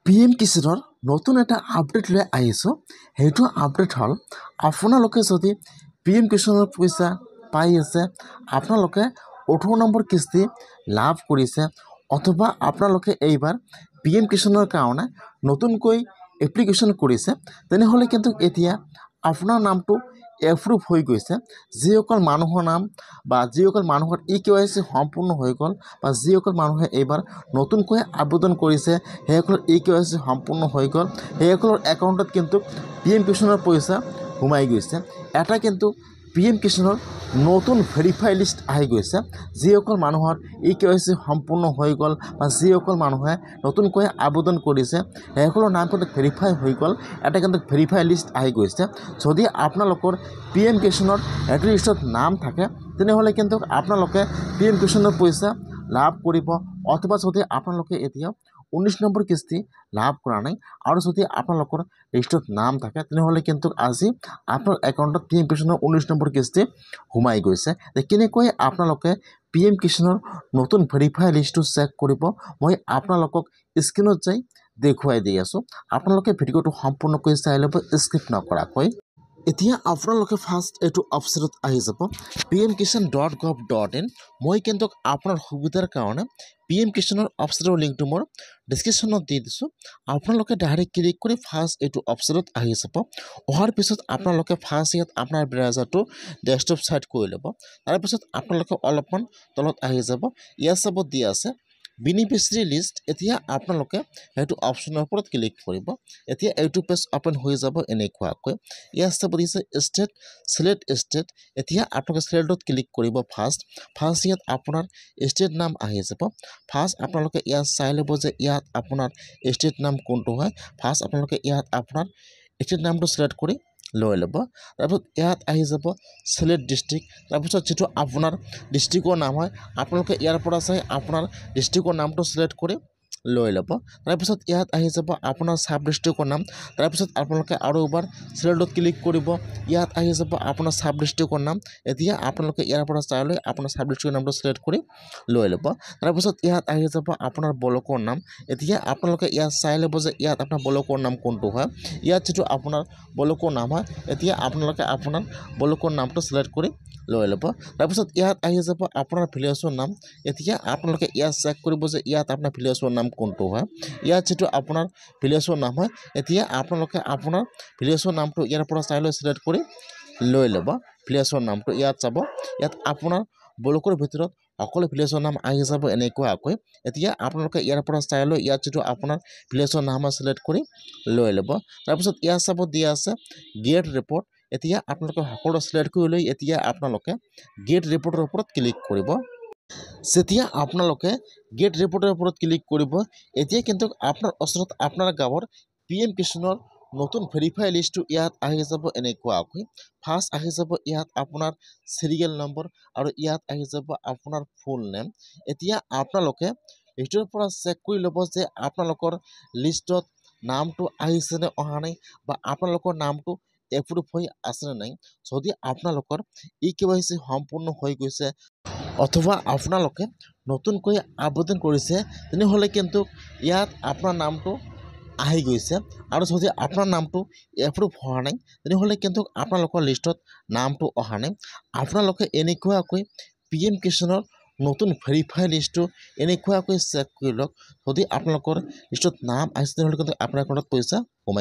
PM কিষাণৰ নতুন এটা update লৈ আহিছোঁ। সেইটো আপডেট হ'ল আপোনালোকে যদি PM কিষাণৰ পইচা পাই আছে, আপোনালোকে 18 নম্বৰ কিস্তি লাভ কৰিছে, অথবা আপোনালোকে এইবাৰ PM কিষাণৰ কাৰণে নতুনকৈ এপ্লিকেশ্যন কৰিছে, তেনেহ'লে কিন্তু এতিয়া আপোনাৰ নামটো এপ্ৰুভ হৈ গৈছে। যিসকল মানুহৰ নাম বা যিসকল মানুহৰ EKYC সম্পূৰ্ণ হৈ গ'ল বা যিসকল মানুহে এইবাৰ নতুনকৈ আবেদন কৰিছে, সেইসকলৰ EKYC সম্পূৰ্ণ হৈ গ'ল, সেইসকলৰ একাউণ্টত কিন্তু PM কিষাণৰ পইচা সোমাই গৈছে। এটা কিন্তু PM কিষাণৰ নতুন ভেৰিফাই লিষ্ট আহি গৈছে। যিসকল মানুহৰ EKYC সম্পূৰ্ণ হৈ গ'ল বা যিসকল মানুহে নতুনকৈ আবেদন কৰিছে, সেইসকলৰ নাম কিন্তু ভেৰিফাই হৈ গ'ল। এটা কিন্তু ভেৰিফাই লিষ্ট আহি গৈছে। যদি আপোনালোকৰ PM কিষাণৰ এইটো লিষ্টত নাম থাকে, তেনেহ'লে কিন্তু আপোনালোকে PM কিষাণৰ পইচা লাভ কৰিব। অথবা যদি আপোনালোকে এতিয়া 19 নম্বৰ কিস্তি লাভ কৰা নাই আৰু যদি আপোনালোকৰ লিষ্টত নাম থাকে, তেনেহ'লে কিন্তু আজি আপোনাৰ একাউণ্টত PM কিষাণৰ 19 নম্বৰ কিস্তি সোমাই গৈছে। কেনেকৈ আপোনালোকে PM কিষাণৰ নতুন ভেৰিফাই লিষ্টটো চেক কৰিব, মই আপোনালোকক স্ক্ৰীণত যাই দেখুৱাই দি আছোঁ। আপোনালোকে ভিডিঅ'টো সম্পূৰ্ণকৈ চাই ল'ব, স্কিপ নকৰাকৈ। এতিয়া আপোনালোকে ফাৰ্ষ্ট এইটো ৱেবছাইটত আহি যাব, pmkishan.gov.in। মই কিন্তু আপোনাৰ সুবিধাৰ কাৰণে PM কিষাণৰ ৱেবছাইটৰ লিংকটো মোৰ ডিছক্ৰিপশ্যনত দি দিছোঁ। আপোনালোকে ডাইৰেক্ট ক্লিক কৰি ফাৰ্ষ্ট এইটো ৱেবছাইটত আহি যাব। অহাৰ পিছত আপোনালোকে ফাৰ্ষ্ট ইয়াত আপোনাৰ ব্ৰাউজাৰটো ডেস্কটপ ছাইড কৰি ল'ব। তাৰপিছত আপোনালোকে অলপমান তলত আহি যাব, ইয়াত চাব দিয়া আছে বেনিফিচিয়াৰী লিষ্ট। এতিয়া আপোনালোকে সেইটো অপশ্যনৰ ওপৰত ক্লিক কৰিব। এতিয়া এইটো পেজ অ'পেন হৈ যাব এনেকুৱাকৈ। ইয়াত চাব দিছে ষ্টেট, চিলেক্ট ষ্টেট। এতিয়া আপোনালোকে চিলেক্টত ক্লিক কৰিব। ফাৰ্ষ্ট ইয়াত আপোনাৰ ষ্টেট নাম আহি যাব। ফাৰ্ষ্ট আপোনালোকে ইয়াত চাই ল'ব যে ইয়াত আপোনাৰ ষ্টেট নাম কোনটো হয়। ফাৰ্ষ্ট আপোনালোকে ইয়াত আপোনাৰ ষ্টেট নামটো চিলেক্ট কৰি লৈ ল'ব। তাৰপিছত ইয়াত আহি যাব চিলেক্ট ডিষ্ট্ৰিক্ট। তাৰপিছত যিটো আপোনাৰ ডিষ্ট্ৰিক্টৰ নাম হয়, আপোনালোকে ইয়াৰ পৰা চাই আপোনাৰ ডিষ্ট্ৰিক্টৰ নামটো চিলেক্ট কৰি লৈ ল'ব। তাৰপিছত ইয়াত আহি যাব আপোনাৰ চাব ডিষ্ট্ৰিক্টৰ নাম। তাৰপিছত আপোনালোকে আৰু এবাৰ চিলেক্টত ক্লিক কৰিব। ইয়াত আহি যাব আপোনাৰ চাব ডিষ্ট্ৰিক্টৰ নাম। এতিয়া আপোনালোকে ইয়াৰ পৰা চাই লৈ আপোনাৰ চাব ডিষ্ট্ৰিক্টৰ নামটো চিলেক্ট কৰি লৈ ল'ব। তাৰপিছত ইয়াত আহি যাব আপোনাৰ ব্লকৰ নাম। এতিয়া আপোনালোকে ইয়াত চাই ল'ব যে ইয়াত আপোনাৰ ব্লকৰ নাম কোনটো হয়। ইয়াত যিটো আপোনাৰ ব্লকৰ নাম হয়, এতিয়া আপোনালোকে আপোনাৰ ব্লকৰ নামটো চিলেক্ট কৰি লৈ ল'ব। তাৰপিছত ইয়াত আহি যাব আপোনাৰ ভিলেজৰ নাম। এতিয়া আপোনালোকে ইয়াত চেক কৰিব যে ইয়াত আপোনাৰ ভিলেজৰ নাম কোনটো হয়। ইয়াত যিটো আপোনাৰ ভিলেজৰ নাম হয়, এতিয়া আপোনালোকে আপোনাৰ ভিলেজৰ নামটো ইয়াৰ পৰা চাই লৈ চিলেক্ট কৰি লৈ ল'ব। ভিলেজৰ নামটো ইয়াত চাব, ইয়াত আপোনাৰ ব্লকৰ ভিতৰত সকলো ভিলেজৰ নাম আহি যাব এনেকুৱাকৈ। এতিয়া আপোনালোকে ইয়াৰ পৰা চাই লৈ ইয়াত যিটো আপোনাৰ ভিলেজৰ নাম চিলেক্ট কৰি লৈ ল'ব। তাৰপিছত ইয়াত চাব দিয়া আছে গেট ৰিপৰ্ট। এতিয়া আপোনালোকে সকলো চিলেক্ট কৰি লৈ এতিয়া আপোনালোকে গেট ৰিপৰ্টৰ ওপৰত ক্লিক কৰিব। যেতিয়া আপোনালোকে গেট ৰিপৰ্টৰ ওপৰত ক্লিক কৰিব, এতিয়া কিন্তু আপোনাৰ ওচৰত আপোনাৰ গাঁৱৰ PM কিষাণৰ নতুন ভেৰিফাই লিষ্টটো ইয়াত আহি যাব এনেকুৱাকৈ। ফাৰ্ষ্ট আহি যাব ইয়াত আপোনাৰ চিৰিয়েল নম্বৰ আৰু ইয়াত আহি যাব আপোনাৰ ফুল নেম। এতিয়া আপোনালোকে এইটোৰ পৰা চেক কৰি ল'ব যে আপোনালোকৰ লিষ্টত নামটো আহিছেনে অহা নাই বা আপোনালোকৰ নামটো এপ্ৰুভ হৈ আছেনে নাই। যদি আপোনালোকৰ EKYC সম্পূৰ্ণ হৈ গৈছে অথবা আপোনালোকে নতুনকৈ আবেদন কৰিছে, তেনেহ'লে কিন্তু ইয়াত আপোনাৰ নামটো আহি গৈছে। আৰু যদি আপোনাৰ নামটো এপ্ৰুভ হোৱা নাই, তেনেহ'লে কিন্তু আপোনালোকৰ লিষ্টত নামটো অহা নাই। আপোনালোকে এনেকুৱাকৈ PM কিষাণৰ নতুন ভেৰিফাই লিষ্টটো এনেকুৱাকৈ চেক কৰি লওক। যদি আপোনালোকৰ লিষ্টত নাম আহিছে, তেনেহ'লে কিন্তু আপোনাৰ একাউণ্টত পইচা সোমাই